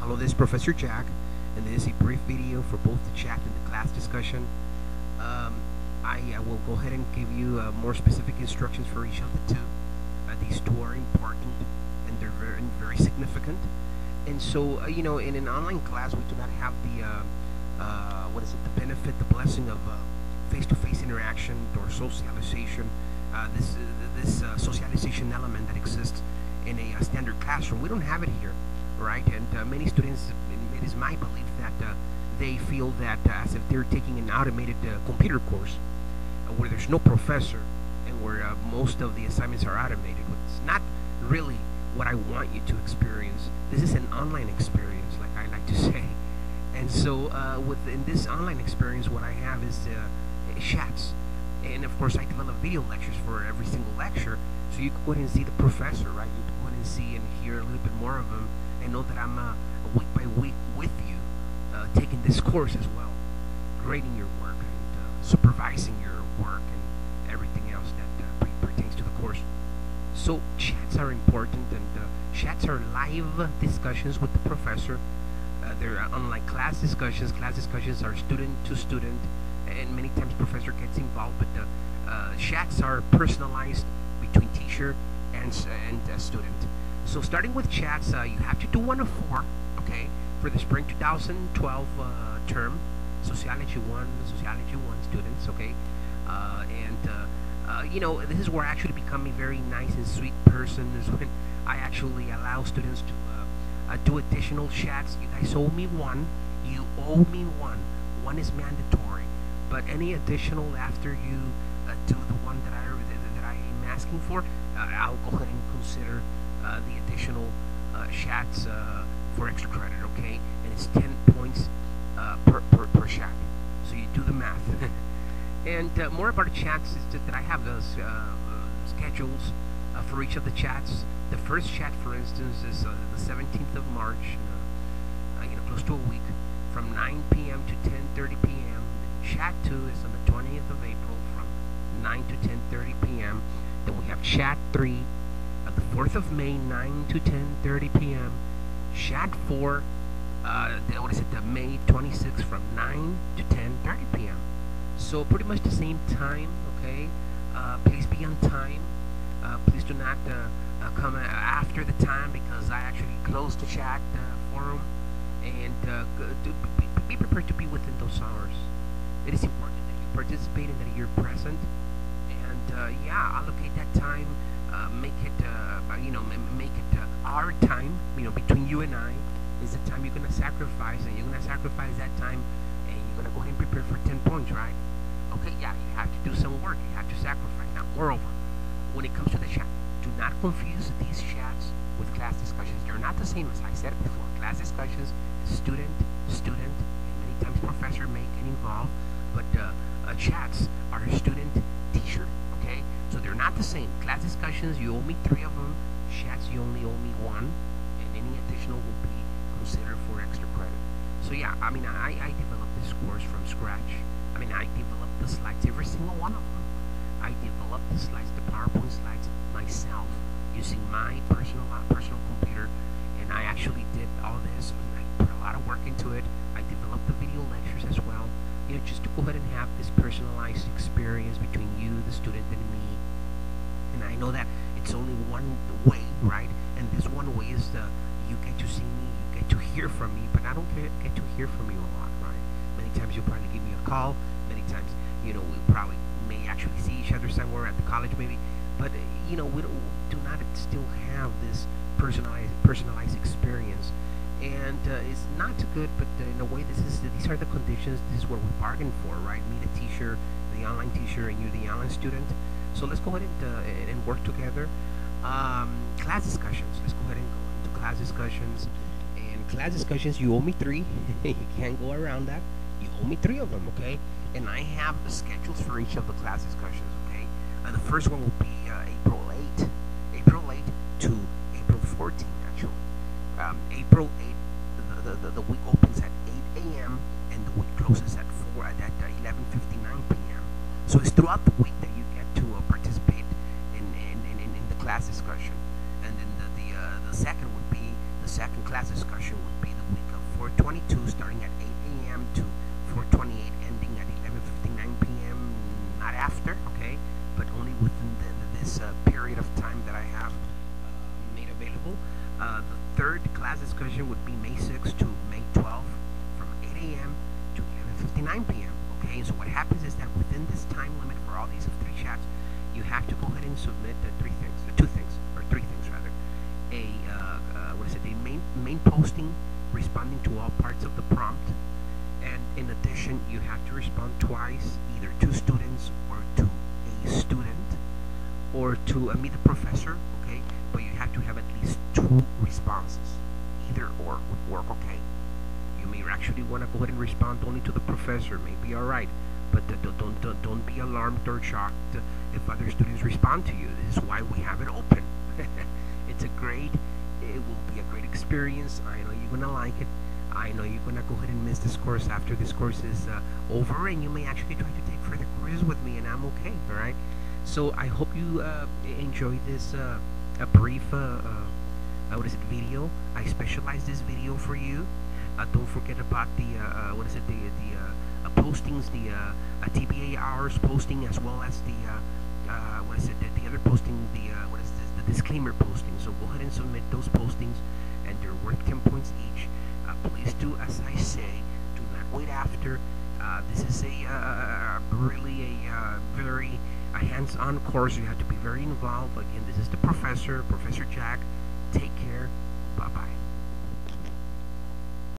Hello, this is Professor Jack, and this is a brief video for both the chat and the class discussion. I will go ahead and give you more specific instructions for each of the two. These two are important, and they're very significant. And so, in an online class, we do not have the benefit, the blessing of face-to-face interaction or socialization. This socialization element that exists in a standard classroom, we don't have it here, right? And many students, it is my belief that they feel that as if they're taking an automated computer course where there's no professor and where most of the assignments are automated. It's not really what I want you to experience. This is an online experience, like I like to say. And so within this online experience, what I have is chats. And of course, I develop video lectures for every single lecture, so you can go ahead and see the professor, right? You can go ahead and see and hear a little bit more of him, and know that I'm week by week with you, taking this course as well, grading your work and supervising your work and everything else that pertains to the course. So chats are important, and chats are live discussions with the professor. They're unlike class discussions. Class discussions are student to student, and many times professor gets involved, but chats are personalized between teacher and student. So starting with chats, you have to do 1 of 4, okay, for the spring 2012 term, Sociology 1 students, okay, this is where I actually become a very nice and sweet person, is when I actually allow students to do additional chats. You guys owe me 1, you owe me 1. 1 is mandatory, but any additional after you do the one that I am asking for, I'll go ahead and consider the additional chats for extra credit, okay? And it's 10 points per chat. So you do the math. And more about the chats is that I have those schedules for each of the chats. The first chat, for instance, is the 17th of March, close to a week, from 9 p.m. to 10:30 p.m. Chat 2 is on the 20th of April from 9 to 10:30 p.m. Then we have Chat 3 the 4th of May, 9 to 10:30 p.m. Chat 4, the May 26th from 9 to 10:30 p.m. So pretty much the same time, okay? Please be on time. Please do not come after the time, because I actually close the chat forum, and be prepared to be within those hours. It is important that you participate and that you're present, and allocate that time. Make it our time, between you and I, is the time you're going to sacrifice, and you're going to sacrifice that time, and you're going to go ahead and prepare for 10 points, right? Okay, yeah, you have to do some work, you have to sacrifice. Now, moreover, when it comes to the chat, do not confuse these chats with class discussions. They're not the same, as I said before. Class discussions, student, and many times professor may get involved, but chats are student, teacher, okay? So they're not the same. Class discussions, you owe me 3 of them. Chats, you only owe me 1, and any additional will be considered for extra credit. So yeah, I developed this course from scratch. I developed the slides, every single one of them. I developed the slides, the PowerPoint slides, myself, using my personal computer, and I actually did all this. I put a lot of work into it. I developed the video lectures as well, just to go ahead and have this personalized experience between you, the student, and me. And I know that it's only one way, right? And this one way is you get to see me, you get to hear from me, but I don't get to hear from you a lot, right? Many times you'll probably give me a call. Many times, we probably may actually see each other somewhere at the college, maybe. But we do not still have this personalized experience, and it's not too good. But in a way, these are the conditions. This is what we bargained for, right? Me, the teacher, the online teacher, and you, the online student. So let's go ahead and work together. Class discussions. Let's go ahead and go into class discussions. And class discussions, you owe me 3. You can't go around that. You owe me 3 of them, okay? And I have the schedules for each of the class discussions, okay? The first one will be April 8 to April 14, actually. April 8, the week opens at 8 a.m. and the week closes at 11:59 p.m. So it's throughout the week that you get to participate in the class discussion. And then the second class discussion would be the week 4:22, starting at 8 a.m. to 4:28, ending at 11:59 p.m. Not after, okay, but only within this period of time that I have made available. The third class discussion would be May 6th to May 12th, from 8 a.m. to 11:59 p.m. Okay, so what happens is that within this time limit for all these 3 chats, you have to go ahead and submit two things, or 3 things rather. A main posting responding to all parts of the prompt, and in addition, you have to respond twice, either to students or to a student, or to me, the professor. Okay, but you have to have at least 2 responses. Either or would work. Okay, you may actually want to go ahead and respond only to the professor. Maybe all right, but don't be alarmed or shocked if other students respond to you. This is why we have it open. It will be a great experience. I know you're gonna like it. I know you're gonna go ahead and miss this course after this course is over, and you may actually try to take further quizzes with me, and I'm okay. All right. So I hope you enjoy this a brief video. I specialized this video for you. Don't forget about the postings, the TBA hours posting, as well as the the other posting, the disclaimer posting. So go ahead and submit those postings, and they're worth 10 points each. Please do as I say. Do not wait after. This is really a very hands-on course. You have to be very involved. Again, this is the Professor Jack. Take care.